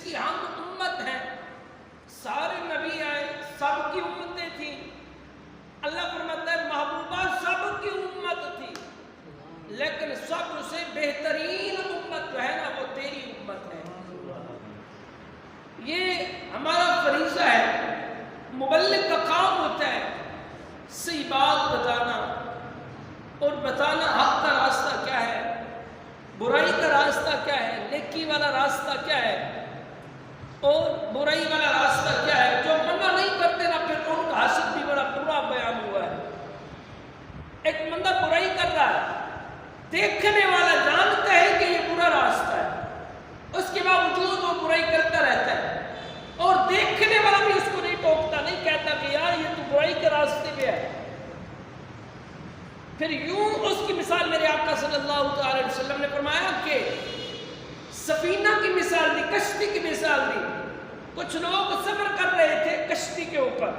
کی ہم امت ہیں. سارے نبی آئے, سب کی امتیں تھیں. اللہ فرماتا ہے محبوبہ سب کی امت تھی, لیکن سب سے بہترین امت جو ہے نا وہ تیری امت ہے. یہ ہمارا فریضہ ہے. مبلغ کا کام ہوتا ہے صحیح بات بتانا اور بتانا حق کا راستہ کیا ہے, برائی کا راستہ کیا ہے, نیکی والا راستہ کیا ہے اور برائی والا راستہ کیا ہے. جو منع نہیں کرتے نا پھر ان کا حسد بھی بڑا برا بیان ہوا ہے. ایک بندہ برائی کر رہا ہے, دیکھنے والا جانتا ہے کہ یہ برا راستہ ہے, اس کے باوجود وہ برائی کرتا رہتا ہے اور دیکھنے والا بھی اس کو نہیں ٹوکتا, نہیں کہتا کہ یار یہ تو برائی کے راستے پہ ہے. پھر یوں اس کی مثال میرے آقا صلی اللہ علیہ وسلم نے فرمایا کہ سفینہ کی مثال دی, کشتی کی مثال دی. کچھ لوگ سفر کر رہے تھے کشتی کے اوپر,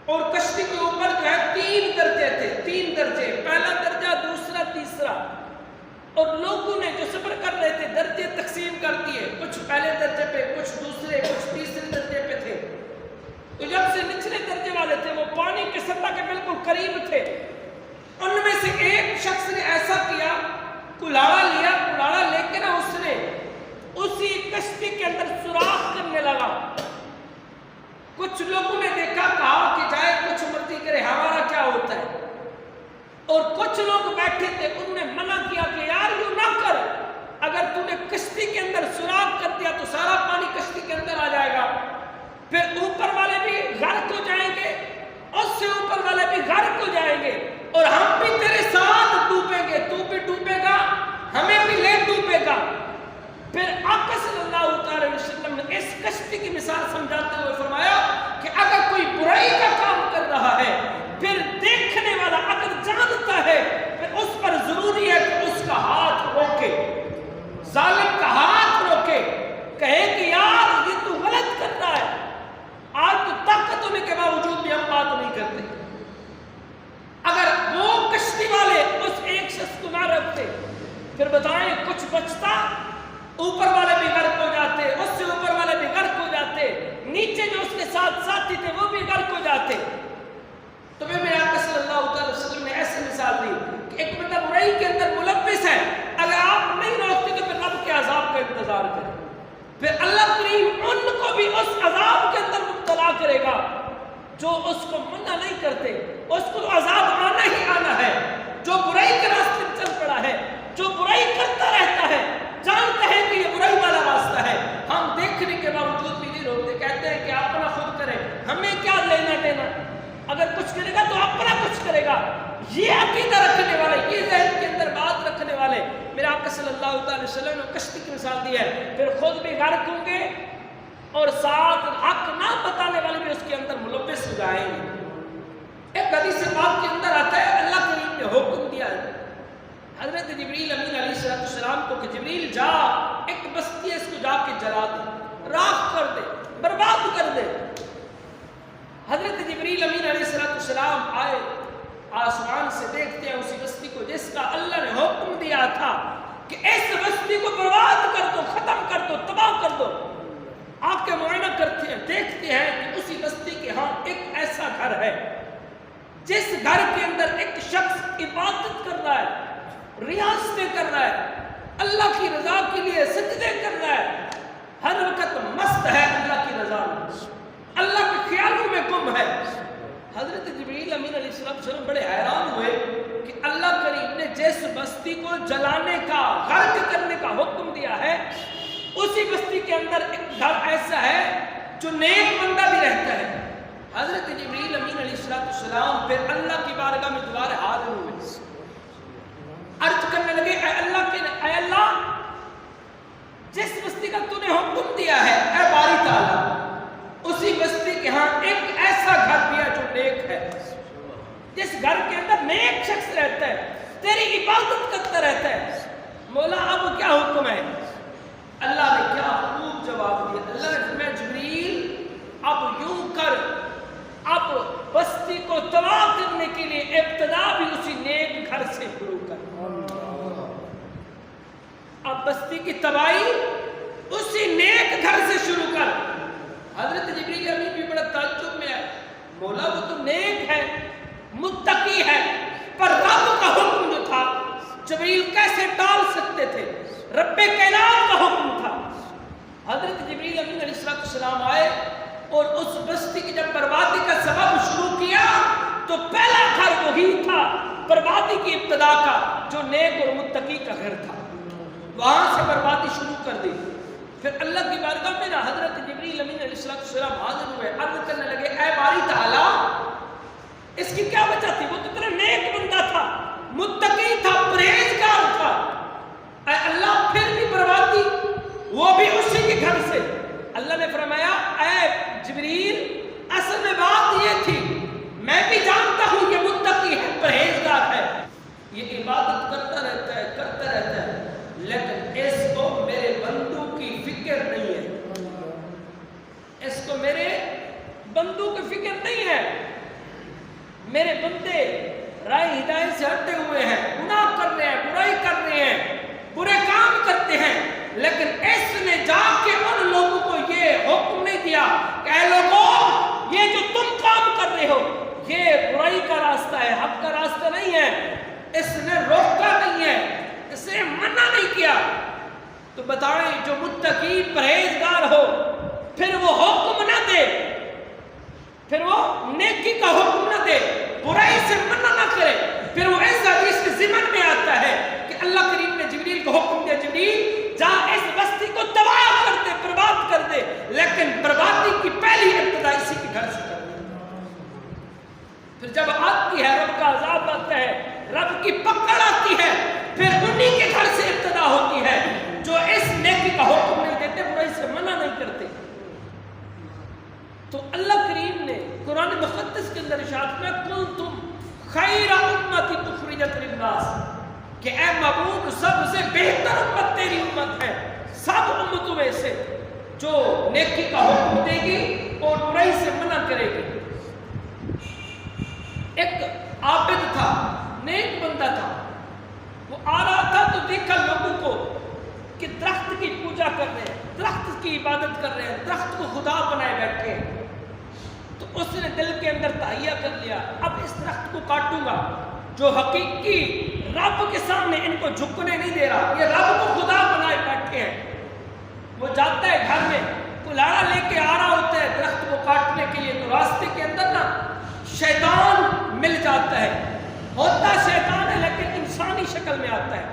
اور کشتی کے اوپر جو ہے 3 درجے تھے, 3 درجے, پہلا درجہ, دوسرا, تیسرا. اور لوگوں نے جو سفر کر رہے تھے درجے تقسیم کر دیے, کچھ پہلے درجے پہ, کچھ دوسرے, کچھ تیسرے درجے پہ تھے. تو جب سے نچلے درجے والے تھے وہ پانی کے سطح کے بالکل قریب تھے. ان میں سے ایک شخص نے ایسا کیا, کلاڑا لیا, کلاڑا لے کے نا اس نے اسی کشتی کے اندر سوراخ کرنے لگا. کچھ لوگوں نے دیکھا, کہا کہ جائے کچھ مرضی کرے, ہمارا کیا ہوتا ہے. اور کچھ لوگ بیٹھے تھے, انہوں نے منع کیا کہ یار یوں نہ کر, اگر تو نے کشتی کے اندر سوراخ کر دیا تو سارا پانی کشتی کے اندر آ جائے گا, پھر اوپر والے بھی غرق ہو جائیں گے, اس سے اوپر والے بھی غرق ہو جائیں گے, اور ہم بھی تیرے ساتھ ڈوبیں گے, تو بھی ڈوبے گا, ہمیں بھی لے ڈوبے گا. پھر آقا صلی اللہ علیہ وسلم نے اس کشتی کی مثال سمجھاتے ہوئے فرمایا کہ اگر کوئی برائی کا کام کر رہا ہے, پھر دیکھنے والا اگر جانتا ہے, پھر اس پر ضروری ہے کہ اس کا ہاتھ روکے, ظالم کا ہاتھ روکے, کہے کہ یار یہ تو غلط کر رہا ہے. آج تو طاقت ہونے کے باوجود بھی ہم بات نہیں کرتے. اگر وہ کشتی والے اس ایک شخص کو نہ رکھتے, پھر بتائیں کچھ بچتا, اوپر والے بھی غرق ہو جاتے, اس سے اوپر والے بھی غرق ہو جاتے, نیچے جو اس کے ساتھ ساتھی تھے وہ بھی غرق ہو جاتے. تو میرے آقا صلی اللہ علیہ وسلم نے ایسے مثال دی کہ ایک بندہ برائی کے اندر ملوث ہے, اگر آپ نہیں روکتے تو پھر رب کے عذاب کا انتظار کریں, پھر اللہ کریم ان کو بھی اس عذاب کے اندر مبتلا کرے گا جو اس کو منع نہیں کرتے. اس کو عذاب آنا ہی آنا ہے. جو برائی کے راستے میں چل پڑا ہے, جو برائی کرتا رہتا ہے, جانتا ہے کہ یہ برائی والا راستہ ہے, ہم دیکھنے کے باوجود بھی نہیں روکتے, کہتے ہیں کہ اپنا خود کرے, ہمیں کیا لینا دینا, اگر کچھ کرے گا تو اپنا کچھ کرے گا. یہ عقیدہ رکھنے والے, یہ ذہن کے اندر بات رکھنے والے میرے آقا صلی اللہ علیہ وسلم نے کشتی کی مثال دی ہے. پھر خود بھی غرق ہوں گے اور ساتھ حق نہ بتانے والے بھی اس کے اندر ملوث ہو جائیں گے. ایک حدیث پاک کے اندر آتا ہے اللہ کریم نے حکم دیا ہے حضرت جبریل امین علیہ السلام کو کہ جبریل جا, ایک بستی ہے اس کو جا کے جلا دے, راکھ کر دے, برباد کر دے. حضرت جبریل امین علیہ السلام آئے, آسمان سے دیکھتے ہیں اسی بستی کو جس کا اللہ نے حکم دیا تھا کہ اس بستی کو برباد کر دو, ختم کر دو, تباہ کر دو. آپ کے معائنہ کرتے ہیں, دیکھتے ہیں کہ اسی بستی کے ہاں ایک ایسا گھر ہے جس گھر کے اندر ایک شخص عبادت کر رہا ہے, ریاضتیں کر رہا ہے, اللہ کی رضا کے لیے سجدے کر رہا ہے, ہر وقت مست ہے اللہ کی رضا میں, اللہ کے خیالوں میں گم ہے. حضرت جبریل امین علیہ السلام بڑے حیران ہوئے کہ اللہ کریم نے جس بستی کو جلانے کا, غرق کرنے کا حکم دیا ہے, اسی بستی کے اندر ایک گھر ایسا ہے جو نیک بندہ بھی رہتا ہے. حضرت جبریل امین علیہ السلام پھر اللہ کی بارگاہ میں دوبارہ حاضر ہوئے, عرض کرنے لگے اے اللہ جس بستی کا تو نے حکم دیا ہے, اے باری تعالیٰ اسی بستی کے ہاں ایک ایسا گھر دیا جو نیک ہے, جس گھر کے اندر نیک شخص رہتا ہے, تیری عبادت کرتا رہتا ہے. مولا اب کیا حکم ہے؟ اللہ نے کیا خوب جواب دیا. اللہ نے فرمایا جبریل اب یوں کر, اب بستی کو تباہ کرنے کے لیے ابتدا بھی اسی نیک گھر سے شروع کر. اب بستی کی تباہی اسی نیک گھر سے شروع کر. حضرت جبریل امین بھی بڑا تعجب میں ہے. مولا وہ تو نیک ہے, متقی ہے, پر رب کا حکم جو تھا جبریل کیسے ٹال سکتے تھے؟ رب کائنات کا حکم تھا. حضرت جبریل امین علیہ السلام آئے اور اس بستی کی جب بربادی کا سبب شروع کیا تو پہلا گھر وہی تھا بربادی کی ابتدا کا جو نیک اور متقی کا گھر تھا. وہاں سے بربادی شروع کر دی. پھر اللہ کی بارگاہ میں حضرت جبریل امین علیہ السلام حاضر ہوئے, عرض کرنے لگے اے باری تعالیٰ اس کی کیا وجہ تھی؟ وہ تو تیرا نیک بندہ تھا, متقی تھا, پرہیزگار تھا. اے اللہ پھر بھی بربادی, وہ بھی اسی کے گھر سے. اللہ نے فرمایا اے جبریل اصل میں بات یہ تھی, میں بھی جانتا ہوں یہ متقی ہے, پرہیزگار ہے, یہ عبادت کرتا رہتا ہے, لیکن اس کو میرے بندوں کی فکر نہیں ہے. اس کو میرے بندوں کی فکر نہیں ہے. میرے بندے رائے ہدایت سے ہٹے ہوئے ہیں, گناہ کر رہے ہیں, برائی کر رہے ہیں, برے کام کرتے ہیں, لیکن اس نے جا کے ان لوگوں کو یہ حکم نہیں دیا کہ اے لوگوں یہ جو تم کام کر رہے ہو یہ برائی کا راستہ ہے, حق کا راستہ نہیں ہے. اس نے روکا نہیں ہے, اس نے منع نہیں کیا. تو بتائیں جو متقی پرہیزگار ہو پھر وہ حکم نہ دے, پھر وہ نیکی کا حکم نہ دے, برائی سے منع نہ کرے, پھر وہ اس حدیث کے ضمن میں آتا ہے کہ اللہ کریم نے جبریل کو حکم دیا جبریل جا اس بستی کو تباہ کر دے, برباد کر دے, لیکن بربادی کی پہلی ابتدا اسی کے گھر سے کر دے. پھر جب آتی ہے رب کا عذاب آتا ہے, رب کی پکڑ آتی ہے, پھر انہی کے گھر سے ابتدا ہوتی ہے جو اس نیکی کا حکم نہیں دیتے, برائی سے منع نہیں کرتے. تو اللہ کریم نے قرآن مقدس کے اندر ارشاد میں کنتم خیر امت اخرجت للناس کہ اے محبوب سب سے بہتر امت تیری امت ہے, سب امتوں میں سے جو نیکی کا حکم دے گی اور برائی سے منع کرے گی. ایک عابد تھا, نیک بندہ تھا, وہ آ رہا تھا تو دیکھا لوگوں کو کہ درخت کی پوجا کر رہے ہیں, درخت کی عبادت کر رہے ہیں, درخت کو خدا بنائے بیٹھے ہیں. تو اس نے دل کے اندر تہیہ کر لیا اب اس درخت کو کاٹوں گا, جو حقیقی رب کے سامنے ان کو جھکنے نہیں دے رہا, یہ رب کو خدا بنائے بیٹھے ہیں. وہ جاتا ہے گھر میں, کلاڑا لے کے آ رہا ہوتا ہے درخت کو کاٹنے کے لیے, تو راستے کے اندر نا شیطان مل جاتا ہے, ہوتا شیطان ہے لیکن انسانی شکل میں آتا ہے.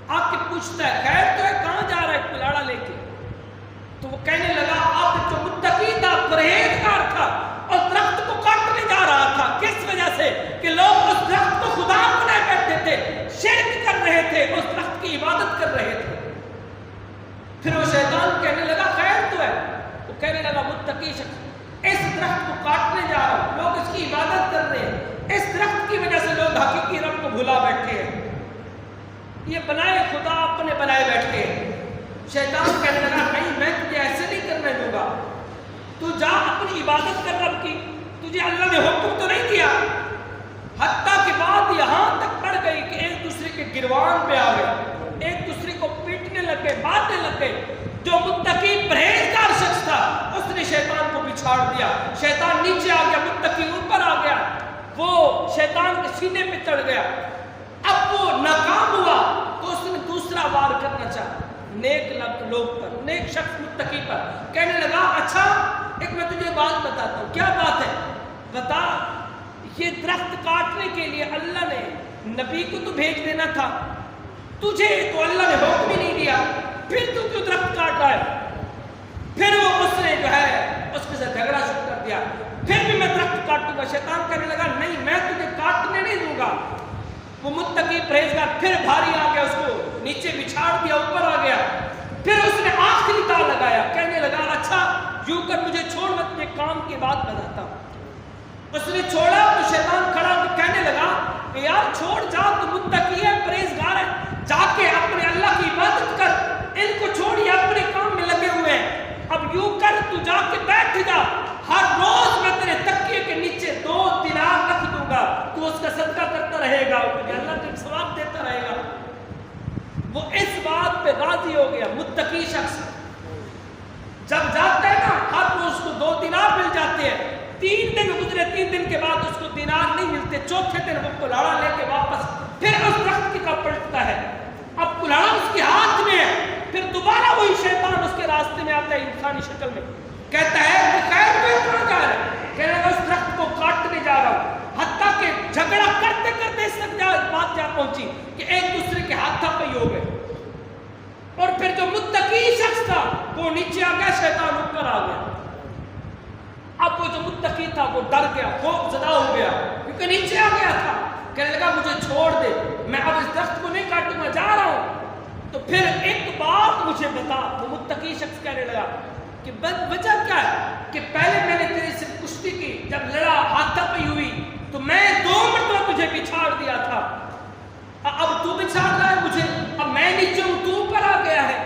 آ کے پوچھتا ہے خیر تو ہے, کہاں جا رہا ہے کلاڑا لے کے؟ تو وہ کہنے لگا آپ جو متقی تھا, پرہیزگار تھا اور درخت کو کاٹنے جا رہا تھا, کس وجہ سے کہ لوگ اس درخت کو خدا بنائے بیٹھے تھے, شرک کر رہے تھے, اس درخت کی عبادت کر رہے تھے. پھر وہ شیطان کہنے لگا خیر تو ہے, وہ کہنے لگا متقی شخص اس درخت کو کاٹنے جا رہا ہوں, لوگ اس کی عبادت کر رہے ہیں, اس درخت کی وجہ سے لوگ حقیقی رب کو بھلا بیٹھے ہیں, یہ بنائے خدا اپنے بنائے بیٹھے ہیں. شیطان کہنے لگا نہیں میں تجھے ایسے نہیں کرنے دوں گا, تو جا اپنی عبادت کر رب کی, تجھے اللہ نے حکم تو نہیں دیا. حتیٰ کہ بات یہاں تک بڑھ گئی کہ ایک دوسرے کے گروان پہ آ گئے, ایک دوسرے کو پیٹنے لگے, مارنے لگے. جو متقی پرہیزگار شخص تھا اس نے شیطان کو پچھاڑ دیا, شیطان نیچے آ گیا, متقی اوپر آ گیا, وہ شیطان کے سینے پہ چڑھ گیا. اب وہ ناکام ہوا تو اس نے دوسرا وار کرنا چاہا نیک لوگ پر, نیک شخص متقی پر. کہنے لگا اچھا ایک میں تجھے بات بتاتا ہوں. کیا بات ہے بتا. یہ درخت کاٹنے کے لیے اللہ نے نبی کو تو بھیج دینا تھا, تجھے تو اللہ نے حکم ہی نہیں دیا, پھر تو کیوں درخت کاٹ رہا ہے؟ پھر وہ اس نے جو ہے اس کے ساتھ جھگڑا شروع کر دیا, پھر بھی میں درخت کاٹوں گا. شیطان کہنے لگا نہیں میں تجھے کاٹنے نہیں دوں گا. وہ متقی پرہیزگار پھر بھاری آ گیا, اس کو نیچے بچھاڑ دیا, اوپر آ گیا. پھر اس نے آخری تال لگایا, کہنے لگا اچھا یوں کر مجھے چھوڑ, میں تجھے کام کی بات بتاتا ہوں. اس نے چھوڑا تو شیطان کھڑا تو کہنے لگا کہ یار چھوڑ جا, تو متقی ہے, پرہیزگار ہے, جا کے اپنے اللہ کی عبادت کر, ان کو چھوڑ, یہ اپنے کام میں لگے ہوئے ہیں. اب یوں کر تو جا کے بیٹھ جا, ہر روز میں تیرے تکیے کے نیچے 2 دینار رکھ دوں گا, تو اس کا صدقہ کرتا رہے گا, اللہ تجھے ثواب دیتا رہے گا. وہ اس بات پہ راضی ہو گیا, متقی شخص. 3 دن کے بعد اس کو دینار نہیں ملتے، چوتھے دن وہ کلاڑا لے کے واپس پھر اس درخت کی طرف پلٹتا ہے، اب کلاڑا اس کے ہاتھ میں ہے، پھر دوبارہ وہی شیطان اس کے راستے میں آتا ہے انسانی شکل میں، کہتا ہے کہ خیر تو کہاں جا رہا ہے، کہنے لگا اس درخت کو کاٹنے جا رہا ہوں، حتیٰ کہ جھگڑا کرتے کرتے اس تک بات جا پہنچی کہ ایک دوسرے کے ہاتھ پہ ہو گئے، اور پھر جو متقی شخص تھا وہ نیچے آ گیا، شیطان اوپر آ گیا، اب وہ جو متقی تھا وہ ڈر گیا، خوف زدہ ہو گیا کیونکہ نیچے آ گیا تھا، کہنے لگا مجھے چھوڑ دے، میں اب اس درخت کو نہیں کاٹوں گا، جا رہا ہوں، تو پھر ایک بات مجھے بتا، وہ متقی شخص کہنے لگا کہ وجہ کیا ہے کہ پہلے میں نے تیرے سے کشتی کی، جب لڑا ہاتھا پہ ہوئی تو میں 2 مرتبہ تجھے بچھاڑ دیا تھا، اب تو بچھاڑ رہا ہے مجھے، اب میں نیچے ہوں تو اوپر آ گیا ہے،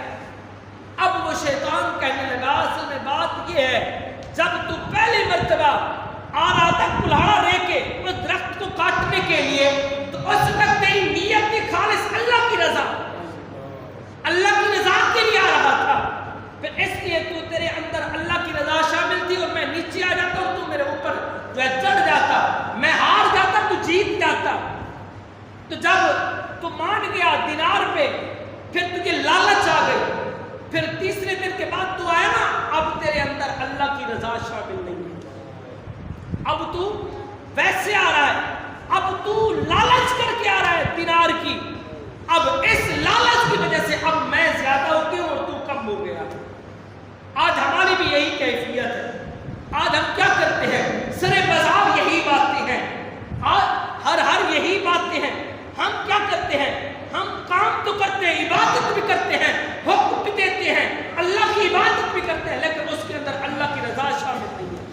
اب وہ شیطان کہنے لگا اصل میں بات یہ ہے جب تو پہلی مرتبہ آ رہا تھا کلاڑا لے کے اس درخت کو کاٹنے کے لیے تو اس وقت تیری نیت تھی خالص اللہ کی رضا، اللہ کی رضا کے لیے آ رہا تھا، پھر اس لیے تو تیرے اندر اللہ کی رضا شامل تھی اور میں نیچے آ جاتا اور تو میرے اوپر جو ہے چڑھ جاتا، میں ہار جاتا تو جیت جاتا، تو جب تو مان گیا دینار پہ پھر تجھے لالچ آ گئی، پھر تیسرے دن کے بعد تو آیا نا، اب تیرے اندر اللہ کی رضا شامل نہیں ہے، اب تو ویسے آ رہا ہے، اب تو لالچ کر کے آ رہا ہے دینار کی، اب اس لالچ کی وجہ سے اب میں زیادہ ہو گیا اور تو کم ہو گیا، آج ہماری بھی یہی کیفیت ہے، آج ہم کیا کرتے ہیں، سرے بازار یہی باتیں ہیں، آج ہر یہی باتیں ہیں، ہم کیا کرتے ہیں، ہم کام تو کرتے ہیں، عبادت بھی کرتے ہیں، حکم بھی دیتے ہیں، اللہ کی عبادت بھی کرتے ہیں، لیکن اس کے اندر اللہ کی رضا شامل نہیں ہے،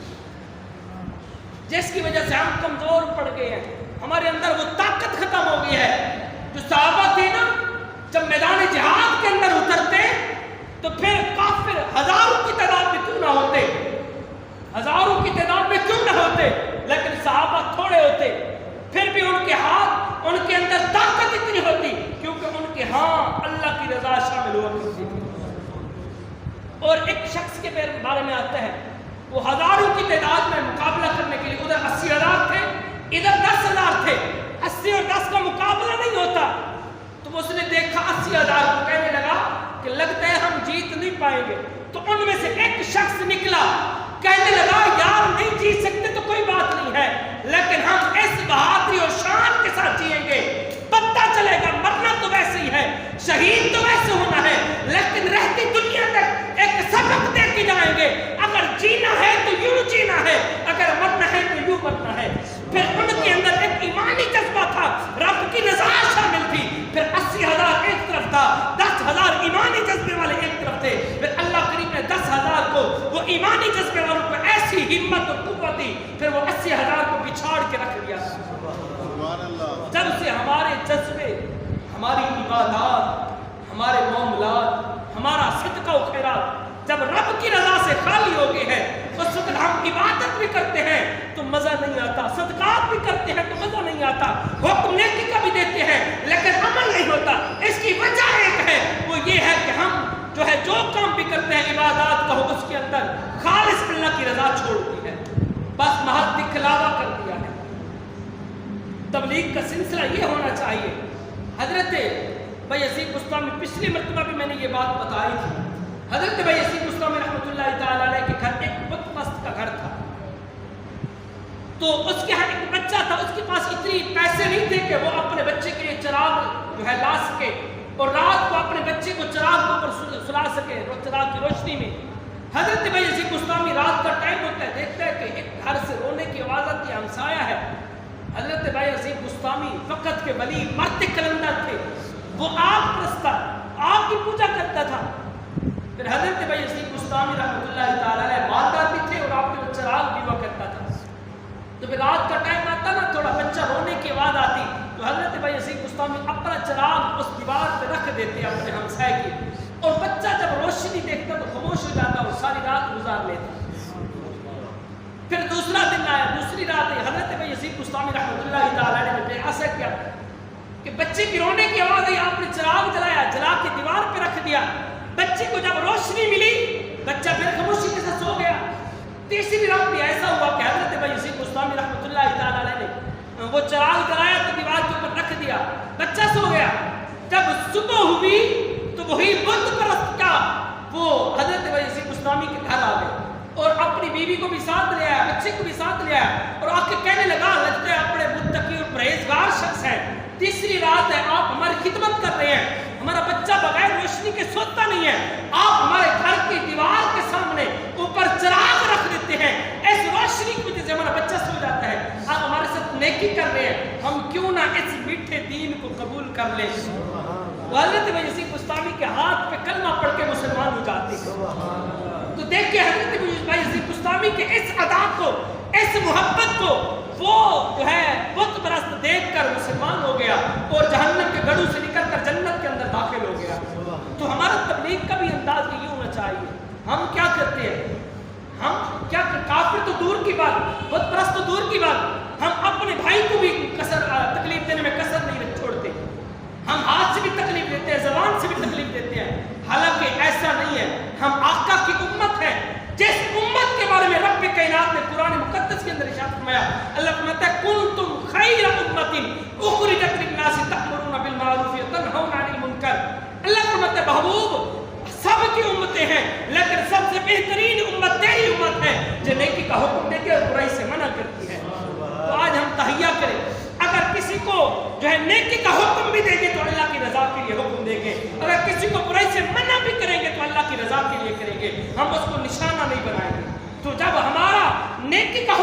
جس کی وجہ سے ہم کمزور پڑ گئے ہیں، ہمارے اندر وہ طاقت ختم ہو گئی ہے، جو صحابہ تھے نا جب میدان جہاد کے اندر اترتے تو پھر کافر ہزاروں کی تعداد میں کیوں نہ ہوتے، ہزاروں کی تعداد میں کیوں نہ ہوتے، لیکن صحابہ تھوڑے ہوتے، پھر بھی ان کے ہاتھ، ان کے اندر طاقت اتنی ہوتی کیونکہ ان کے ہاں اللہ کی رضا شامل ہوا کرتی تھی، اور ایک شخص کے بارے میں آتا ہے وہ ہزاروں کی تعداد میں مقابلہ کرنے کے لیے ادھر 80,000 تھے ادھر 10,000 تھے، 80 اور 10 کا مقابلہ نہیں ہوتا، تو اس نے دیکھا 80,000 کو، کہنے لگا کہ لگتا ہے ہم جیت نہیں پائیں گے، تو ان میں سے ایک شخص نکلا کہنے لگا یار نہیں جیت سکتے تو کوئی بات نہیں ہے، لیکن ہم اس بہادری اور شان کے ساتھ جیئیں گے، پتہ چلے گا مرنا تو ویسے ہی ہے، شہید تو ویسے ہونا ہے، لیکن رہتی دنیا تک ایک سبق دے کے جائیں گے، اگر جینا ہے تو یوں جینا ہے، اگر مرنا ہے تو یوں مرنا ہے، پھر ان کے اندر ایک ایمانی جذبہ تھا، رب کی رضا شامل تھی، پھر 80,000 ایک طرف تھا، 10,000 ایمانی جذبے والے ایک طرف تھے، پھر اللہ کریم نے 10,000 کو وہ ایمانی جذبے والوں کو ایسی ہمت اور قوت دی، پھر وہ 80,000 کو بچھاڑ کے رکھ لیا، جب سے ہمارے جذبے، ہماری عبادات، ہمارے معاملات، ہمارا صدقہ و خیرات جب رب کی رضا سے خالی ہو گئے ہیں، اس وقت ہم عبادت بھی کرتے ہیں تو مزہ نہیں آتا، صدقات بھی کرتے ہیں تو مزہ نہیں آتا، حکم نیکی کا بھی دیتے ہیں لیکن عمل نہیں ہوتا، اس کی وجہ ایک ہے، وہ یہ ہے کہ ہم جو ہے جو کام بھی کرتے ہیں عبادات کا ہو اس کے اندر خالص اللہ کی رضا چھوڑ دی ہے، بس محض دکھلاوا کر دیا ہے۔ تبلیغ کا سلسلہ یہ ہونا چاہیے۔ حضرت بایزید بسطامی پچھلی مرتبہ بھی میں نے یہ بات بتائی تھی، حضرت بایزید بسطامی رحمۃ اللہ تعالیٰ علیہ کے گھر ایک بت پرست کا گھر تھا، تو اس کے ہاں ایک بچہ تھا، اس کے پاس اتنی پیسے نہیں تھے کہ وہ اپنے بچے کے لیے چراغ جو ہے لا سکے اور رات کو اپنے بچے کو چراغ کے اوپر سلا سکے چراغ کی روشنی میں۔ حضرت بایزید بسطامی رات کا ٹائم ہوتا ہے، دیکھتا ہے کہ ایک گھر سے رونے کی آواز آتی ہے، ہمسایہ ہے۔ حضرت بایزید بسطامی وقت کے ولی مرد کلندر تھے، وہ آگ پرست تھا، آگ کی پوجا کرتا تھا۔ پھر حضرت بایزید بسطامی رحمۃ اللہ تعالیٰ علیہ مالدار بھی تھے اور آپ کے وہ چراغ بھی ہوا کرتا تھا، تو پھر رات کا ٹائم آتا نا، تھوڑا بچہ رونے کی آواز آتی تو حضرت بایزید بسطامی اپنا چراغ اس دیوار پہ رکھ دیتے اپنے ہمسائے کی، اور بچہ جب روشنی دیکھتا تو خاموش ہو جاتا اور ساری رات گزار لیتا۔ پھر دوسرا دن آیا، دوسری رات آئی، حضرت بایزید بسطامی رحمۃ اللہ تعالیٰ علیہ نے ایسا کیا کہ بچے کی رونے کی آواز آئی، آپ نے چراغ جلایا، جلا کے دیوار پہ رکھ دیا، بچے کو جب روشنی ملی بچہ پھر خاموشی کے ساتھ سو گیا۔ تیسری رات بھی ایسا ہوا کہ حضرت ابو یزید بستامی رحمۃ اللہ تعالی علیہ نے وہ چراغ جلایا تو دیوار کے اوپر رکھ دیا، بچہ سو گیا۔ جب صبح ہوئی تو وہی بت پرست کا وہ حضرت ابو یزید بستامی کے گھر آ گئے اور اپنی بیوی کو بھی ساتھ لے آیا، بچے کو بھی ساتھ لے آیا اور آ کے کہنے لگا لگتا ہے آپ بڑے متقی اور پرہیزگار شخص ہیں، تیسری رات ہے آپ ہماری خدمت کر رہے ہیں، ہمارا بچہ بغیر روشنی کے سوتا نہیں ہے، آپ ہمارے گھر کی دیوار کے سامنے اوپر چراغ رکھ دیتے ہیں، اس روشنی کی وجہ سے ہمارا بچہ سو جاتا ہے، آپ ہمارے ساتھ نیکی کر رہے ہیں، ہم کیوں نہ اس میٹھے دین کو قبول کر لیں۔ وہ حضرت ابو یزید بستامی کے ہاتھ پہ کلمہ پڑھ کے مسلمان ہو جاتے ہیں۔ تو دیکھیں حضرت ابو یزید بستامی کے اس ادا کو، اس محبت کو وہ جو ہے بت پرست دیکھ کر مسلمان ہو گیا اور جہنم کے گڑھوں سے نکل کر جنت کے اندر داخل ہو گیا۔ تو ہمارا تبلیغ کا بھی انداز یہ ہونا چاہیے، ہم کیا کرتے ہیں، ہم کیا کافر تو دور کی بات، بت پرست تو دور کی بات، ہم اپنے بھائی کو بھی تکلیف دینے میں کسر نہیں چھوڑتے، ہم ہاتھ سے بھی تکلیف دیتے ہیں، زبان سے بھی تکلیف دیتے ہیں، حالانکہ ایسا نہیں ہے۔ ہم آقا کی امت ہے، جس امت کے بارے میں رب کائنات نے قرآن مقدس کے اندر ارشاد فرمایا، اللہ فرماتا ہے کنتم خیر امت اخرجت للناس تأمرون بالمعروف وتنہون عن المنکر۔ اللہ فرماتا ہے محبوب سب کی امتیں ہیں لیکن سب سے بہترین امت تیری امت ہے جو نیکی کا حکم دیتی ہے اور برائی سے منع کرتی ہے۔ تو آج ہم تہیہ کریں، اگر کسی کو جو ہے نیکی کا حکم بھی دیں گے تو اللہ کی رضا کے لیے حکم دیں گے، اگر کسی کو برائی سے منع بھی کریں گے تو اللہ کی رضا کے لیے کریں گے، ہم اس کو نشانہ نہیں بنائیں گے۔ تو جب ہمارا نیکی کا